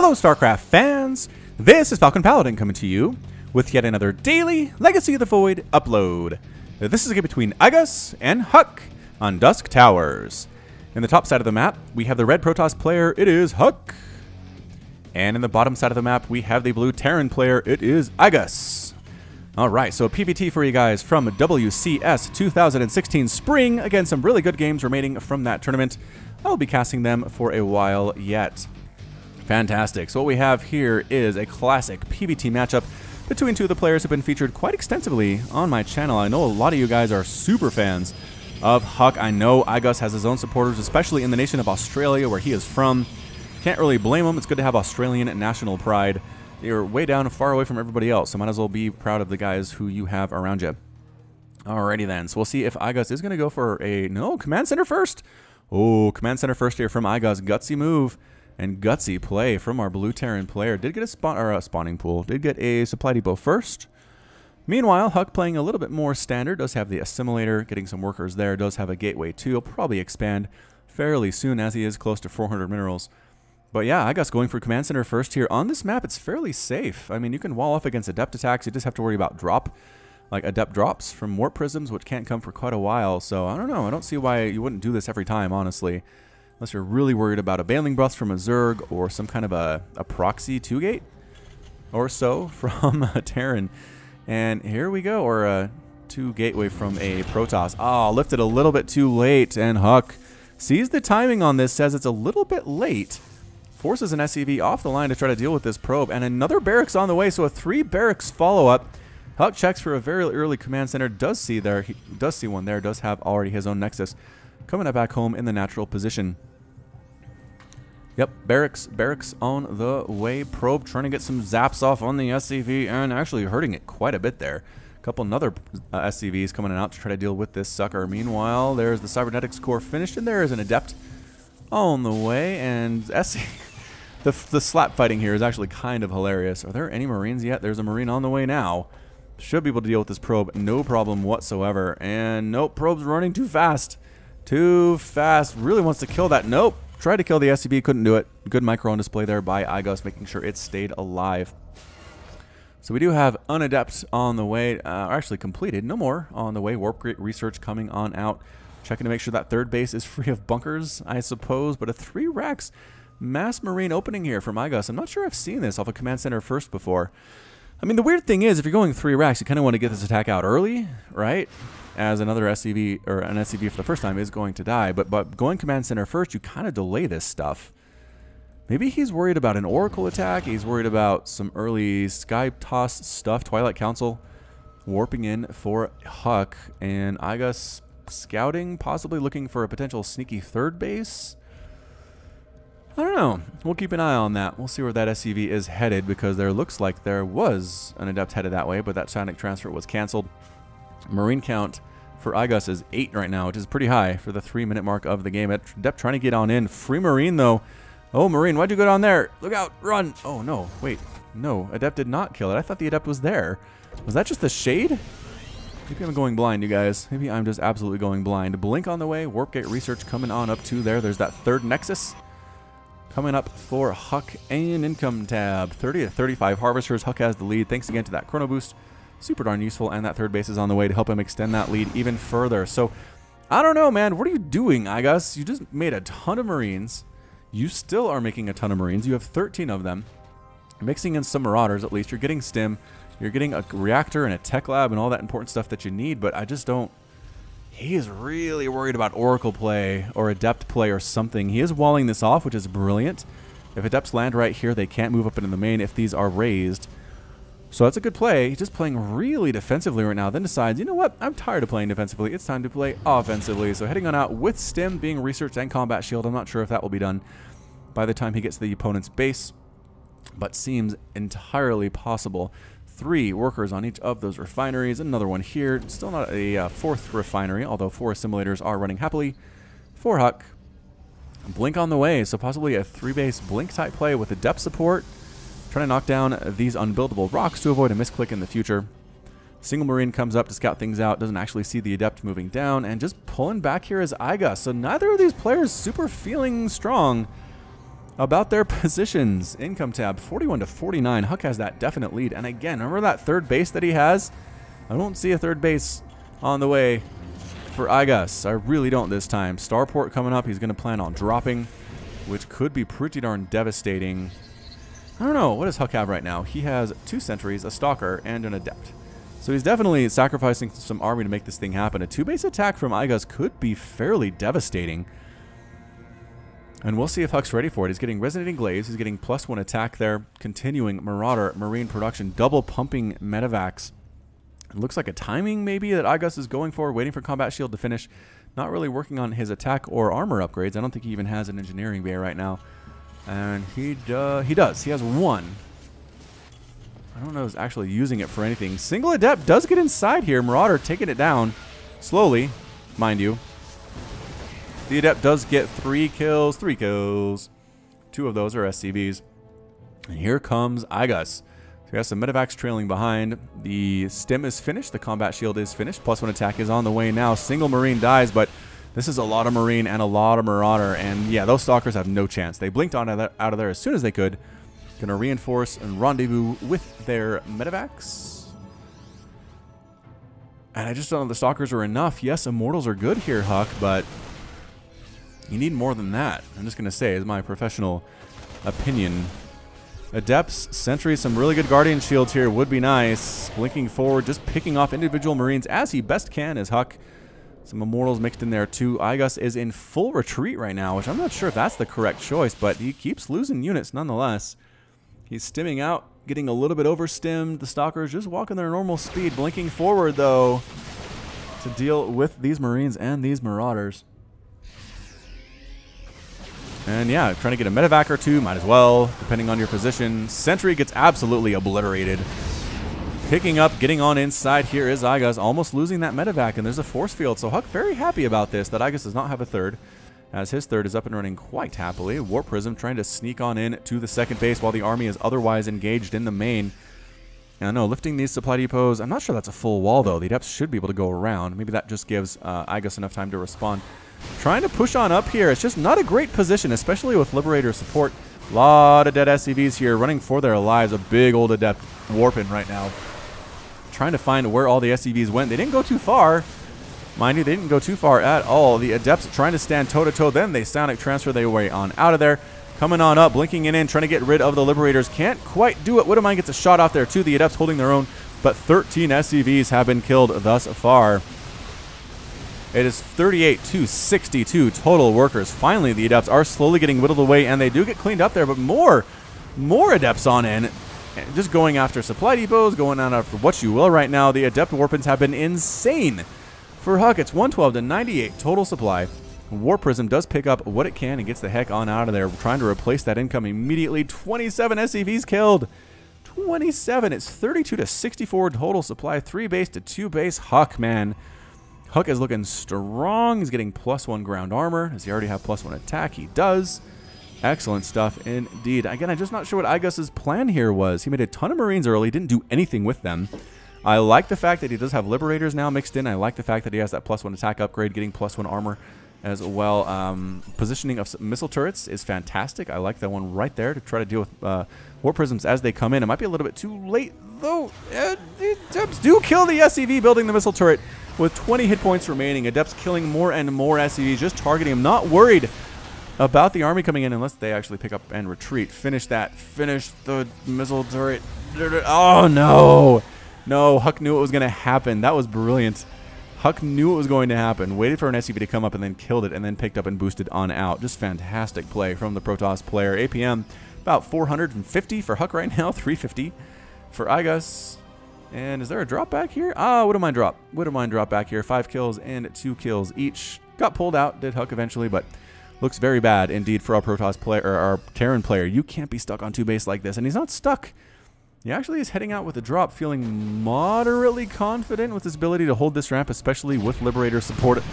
Hello StarCraft fans, this is Falcon Paladin coming to you with yet another daily Legacy of the Void upload. This is a game between Iaguz and HuK on Dusk Towers. In the top side of the map, we have the red Protoss player, it is HuK. And in the bottom side of the map, we have the blue Terran player, it is Iaguz. Alright, so a PvT for you guys from WCS 2016 Spring. Again, some really good games remaining from that tournament. I'll be casting them for a while yet. Fantastic. So what we have here is a classic PvT matchup between two of the players who have been featured quite extensively on my channel. I know a lot of you guys are super fans of HuK. I know Iaguz has his own supporters, especially in the nation of Australia where he is from. Can't really blame him. It's good to have Australian national pride. You're way down and far away from everybody else, so might as well be proud of the guys who you have around you. Alrighty then, so we'll see if Iaguz is going to go for a, no, command center first. Oh, command center first here from Iaguz. Gutsy move and gutsy play from our blue Terran player. Did get a spawning pool. Did get a supply depot first. Meanwhile, HuK playing a little bit more standard. Does have the assimilator, getting some workers there. Does have a gateway too. He'll probably expand fairly soon as he is close to 400 minerals. But yeah, Iaguz going for command center first here. On this map, it's fairly safe. I mean, you can wall off against adept attacks. You just have to worry about drop, like adept drops from warp prisms, which can't come for quite a while. So I don't know. I don't see why you wouldn't do this every time, honestly. Unless you're really worried about a Bailing Breath from a Zerg or some kind of a proxy 2-gate or so from a Terran. And here we go, or a 2-gateway from a Protoss. Oh, lifted a little bit too late, and HuK sees the timing on this, says it's a little bit late. Forces an SCV off the line to try to deal with this probe, and another barracks on the way, so a 3 barracks follow-up. HuK checks for a very early command center, does see there, he does see one there, does have already his own Nexus coming back home in the natural position. Yep, barracks on the way. Probe trying to get some zaps off on the SCV and actually hurting it quite a bit there. A couple another SCVs coming out to try to deal with this sucker. Meanwhile, there's the cybernetics core finished, and there is an adept on the way, and the slap fighting here is actually kind of hilarious. Are there any Marines yet? There's a Marine on the way now. Should be able to deal with this probe, no problem whatsoever. And nope, probe's running too fast. Too fast. Really wants to kill that. Nope. Tried to kill the SCV, couldn't do it. Good micro on display there by Iaguz, making sure it stayed alive. So we do have an adept on the way, actually completed. No more on the way. Warp Gate research coming on out. Checking to make sure that third base is free of bunkers, I suppose. But a 3 racks mass marine opening here from Iaguz. I'm not sure I've seen this off a command center first before. I mean, the weird thing is, if you're going 3 racks, you kind of want to get this attack out early, right? As another SCV, or an SCV for the first time, is going to die. But going command center first, you kind of delay this stuff. Maybe he's worried about an Oracle attack. He's worried about some early Sky Toss stuff. Twilight Council warping in for HuK. And Iaguz scouting, possibly looking for a potential sneaky third base. I don't know. We'll keep an eye on that. We'll see where that SCV is headed, because there looks like there was an adept headed that way, but that sonic transfer was canceled. Marine count for Iaguz is 8 right now, which is pretty high for the 3-minute mark of the game. Adept trying to get on in. Free Marine, though. Oh, Marine, why'd you go down there? Look out, run. Oh, no, wait. No, Adept did not kill it. I thought the Adept was there. Was that just the shade? Maybe I'm going blind, you guys. Maybe I'm just absolutely going blind. Blink on the way. Warp Gate research coming on up to there. There's that third Nexus coming up for HuK. And income tab. 30 to 35 harvesters. HuK has the lead. Thanks again to that chrono boost. Super darn useful. And that third base is on the way to help him extend that lead even further. So, I don't know, man. What are you doing, Iaguz? You just made a ton of Marines. You still are making a ton of Marines. You have 13 of them. Mixing in some Marauders, at least. You're getting Stim. You're getting a reactor and a tech lab and all that important stuff that you need, but I just don't... He is really worried about Oracle play or Adept play or something. He is walling this off, which is brilliant. If Adepts land right here, they can't move up into the main if these are raised. So that's a good play. He's just playing really defensively right now, then decides, you know what? I'm tired of playing defensively. It's time to play offensively. So heading on out with Stim being researched and combat shield. I'm not sure if that will be done by the time he gets to the opponent's base, but seems entirely possible. 3 workers on each of those refineries. Another one here. Still not a 4th refinery, although 4 assimilators are running happily for HuK. Blink on the way, so possibly a 3-base Blink type play with Adept support. Trying to knock down these unbuildable rocks to avoid a misclick in the future. Single Marine comes up to scout things out. Doesn't actually see the Adept moving down. And just pulling back here is Iaguz. So neither of these players super feeling strong about their positions. Income tab, 41 to 49. HuK has that definite lead. And again, remember that third base that he has? I don't see a third base on the way for Iaguz. I really don't this time. Starport coming up. He's going to plan on dropping, which could be pretty darn devastating. I don't know. What does HuK have right now? He has 2 sentries, a stalker, and an adept. So he's definitely sacrificing some army to make this thing happen. A 2-base attack from Iaguz could be fairly devastating. And we'll see if HuK's ready for it. He's getting Resonating Glaze. He's getting +1 attack there. Continuing Marauder, Marine production. Double pumping Medivacs. It looks like a timing maybe that Iaguz is going for. Waiting for Combat Shield to finish. Not really working on his attack or armor upgrades. I don't think he even has an Engineering Bay right now. And he does. He has 1. I don't know if he's actually using it for anything. Single Adept does get inside here. Marauder taking it down. Slowly, mind you. The Adept does get 3 kills. 3 kills. 2 of those are SCVs. And here comes Iaguz. So he has some Medivacs trailing behind. The stim is finished. The combat shield is finished. +1 attack is on the way now. Single Marine dies, but this is a lot of Marine and a lot of Marauder. And yeah, those Stalkers have no chance. They blinked out of there as soon as they could. Going to reinforce and rendezvous with their Medivacs. And I just don't know if the Stalkers are enough. Yes, Immortals are good here, HuK, but you need more than that. I'm just going to say, is my professional opinion. Adepts, Sentries, some really good Guardian Shields here would be nice. Blinking forward, just picking off individual Marines as he best can as HuK. Some Immortals mixed in there too. Iaguz is in full retreat right now, which I'm not sure if that's the correct choice, but he keeps losing units nonetheless. He's stimming out, getting a little bit overstimmed. The Stalkers just walking their normal speed. Blinking forward, though, to deal with these Marines and these Marauders. And yeah, trying to get a Medivac or 2, might as well, depending on your position. Sentry gets absolutely obliterated. Picking up, getting on inside here is Iaguz, almost losing that Medivac, and there's a force field. So HuK very happy about this, that Iaguz does not have a third, as his third is up and running quite happily. Warp Prism trying to sneak on in to the second base while the army is otherwise engaged in the main. And I know, lifting these supply depots, I'm not sure that's a full wall, though. The Adepts should be able to go around. Maybe that just gives Iaguz enough time to respond. Trying to push on up here. It's just not a great position, especially with Liberator support. A lot of dead SCVs here running for their lives. A big old Adept warping right now. Trying to find where all the SCVs went. They didn't go too far. Mind you, they didn't go too far at all. The Adepts trying to stand toe-to-toe. Then they Sonic transfer their way on out of there. Coming on up, blinking in, trying to get rid of the Liberators. Can't quite do it. Widowmine gets a shot off there too. The Adepts holding their own, but 13 SCVs have been killed thus far. It is 38 to 62 total workers. Finally, the Adepts are slowly getting whittled away, and they do get cleaned up there, but more Adepts on in. Just going after supply depots, going on after what you will right now. The Adept Warpins have been insane. For HuK, it's 112 to 98 total supply. Warp Prism does pick up what it can and gets the heck on out of there, trying to replace that income immediately. 27 SCVs killed. 27. It's 32 to 64 total supply. 3 base to 2 base. HuK, man. HuK is looking strong. He's getting +1 ground armor. Does he already have +1 attack? He does. Excellent stuff indeed. Again, I'm just not sure what Iaguz's plan here was. He made a ton of Marines early, didn't do anything with them. I like the fact that he does have Liberators now mixed in. I like the fact that he has that +1 attack upgrade, getting +1 armor as well. Positioning of missile turrets is fantastic. I like that one right there to try to deal with Warp Prisms as they come in. It might be a little bit too late, though. The Adepts do kill the SCV building the missile turret with 20 hit points remaining. Adepts killing more and more SCVs, just targeting him. Not worried about the army coming in unless they actually pick up and retreat. Finish that. Finish the missile turret. Oh, no. No, HuK knew it was going to happen. That was brilliant. HuK knew it was going to happen. Waited for an SCV to come up and then killed it and then picked up and boosted on out. Just fantastic play from the Protoss player. APM about 450 for HuK right now. 350 for Iaguz. And is there a drop back here? Ah, Widowmine drop. Widowmine drop back here. 5 kills and 2 kills each. Got pulled out, did HuK eventually, but looks very bad indeed for our Protoss player, or our Terran player. You can't be stuck on 2 base like this, and he's not stuck. He actually is heading out with a drop, feeling moderately confident with his ability to hold this ramp, especially with Liberator support.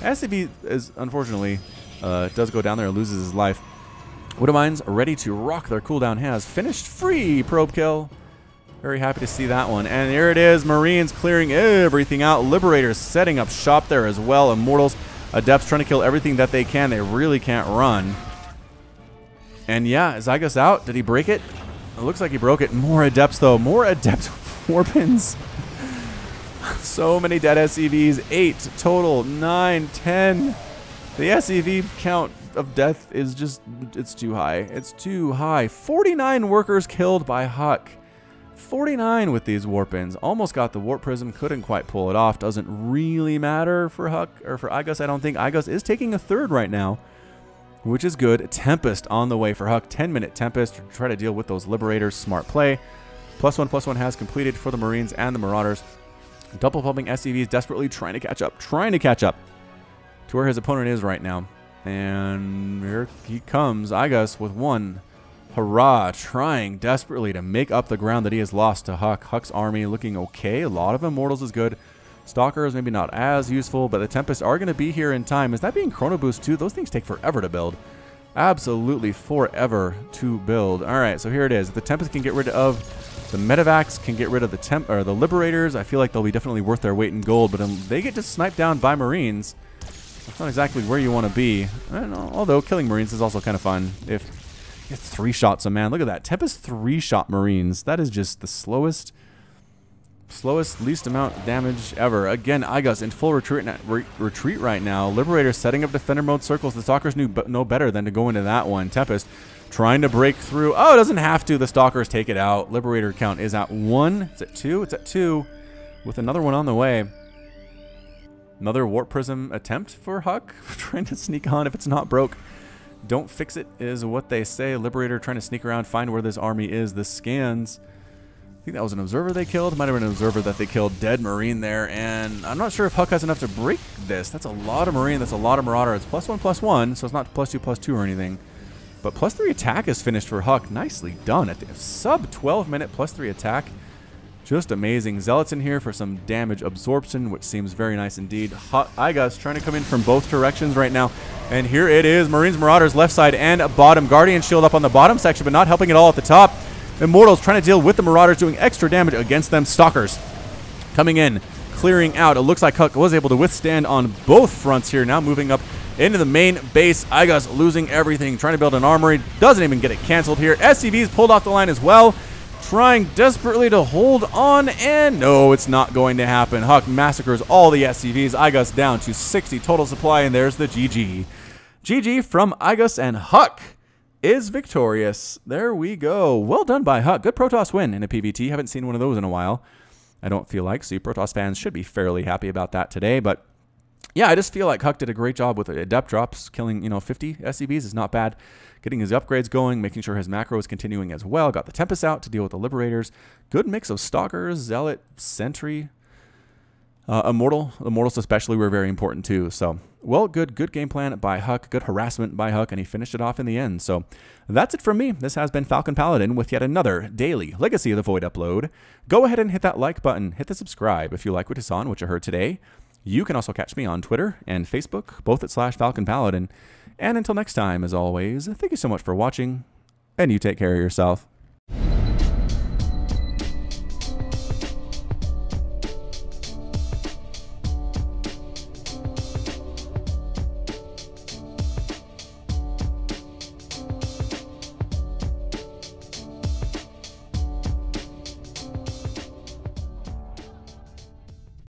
SCV is, unfortunately, does go down there and loses his life. Widowmines ready to rock their cooldown has finished. Free probe kill. Very happy to see that one. And here it is. Marines clearing everything out. Liberators setting up shop there as well. Immortals, Adepts trying to kill everything that they can. They really can't run. And yeah, is Iaguz out? Did he break it? It looks like he broke it. More Adepts, though. More Adept Warpins. So many dead SCVs. 8 total. 9, 10. The SCV count of death is just, it's too high. It's too high. 49 workers killed by HuK. 49 with these Warpins. Almost got the Warp Prism. Couldn't quite pull it off. Doesn't really matter for HuK, or for Iaguz, I don't think. Iaguz is taking a third right now, which is good. Tempest on the way for HuK. 10-minute Tempest to try to deal with those Liberators. Smart play. +1/+1 has completed for the Marines and the Marauders. Double pumping SCVs, desperately trying to catch up. To where his opponent is right now. And here he comes. Iaguz with one. Hurrah. Trying desperately to make up the ground that he has lost to HuK. HuK's army looking okay. A lot of Immortals is good. Stalkers maybe not as useful, but the Tempests are going to be here in time. Is that being Chrono Boost too? Those things take forever to build. Absolutely forever to build. All right, so here it is. If the Tempest can get rid of the Medivacs, can get rid of the Liberators, I feel like they'll be definitely worth their weight in gold. But they get just sniped down by Marines. That's not exactly where you want to be. I don't know, although killing Marines is also kind of fun. If it's 3 shots a man, look at that. Tempest 3-shot Marines. That is just the slowest, least amount of damage ever. Again, Iaguz in full retreat right now. Liberator setting up defender mode circles. The Stalkers know better than to go into that one. Tempest trying to break through. Oh, it doesn't have to. The Stalkers take it out. Liberator count is at 1. It's at 2. It's at 2 with another one on the way. Another Warp Prism attempt for HuK. Trying to sneak on if it's not broke. Don't fix it is what they say. Liberator trying to sneak around, find where this army is. The scans. I think that was an Observer they killed. Might have been an Observer that they killed. Dead Marine there. And I'm not sure if HuK has enough to break this. That's a lot of Marine. That's a lot of Marauder. It's +1/+1, so it's not +2/+2 or anything. But +3 attack is finished for HuK. Nicely done. At the sub 12-minute +3 attack. Just amazing. Zealots in here for some damage absorption, which seems very nice indeed. Iaguz trying to come in from both directions right now. And here it is. Marines, Marauders, left side and bottom. Guardian Shield up on the bottom section, but not helping at all at the top. Immortals trying to deal with the Marauders, doing extra damage against them. Stalkers coming in, clearing out. It looks like HuK was able to withstand on both fronts here. Now moving up into the main base. Iaguz losing everything. Trying to build an armory. Doesn't even get it canceled here. SCVs pulled off the line as well. Trying desperately to hold on, and no, it's not going to happen. HuK massacres all the SCVs. Iaguz down to 60 total supply, and there's the GG. GG from Iaguz, and HuK is victorious. There we go. Well done by HuK. Good Protoss win in a PvT. Haven't seen one of those in a while, I don't feel like. So you Protoss fans should be fairly happy about that today. But yeah, I just feel like HuK did a great job with Adept drops. Killing, 50 SCVs is not bad. Getting his upgrades going, making sure his macro is continuing as well. Got the Tempest out to deal with the Liberators. Good mix of Stalkers, Zealot, Sentry, Immortal. Immortals especially were very important too. So, well, good game plan by HuK. Good harassment by HuK, and he finished it off in the end. So, that's it from me. This has been Falcon Paladin with yet another daily Legacy of the Void upload. Go ahead and hit that like button. Hit the subscribe if you like what you saw and what you heard today. You can also catch me on Twitter and Facebook, both at /Falcon Paladin. And until next time, as always, thank you so much for watching, and you take care of yourself.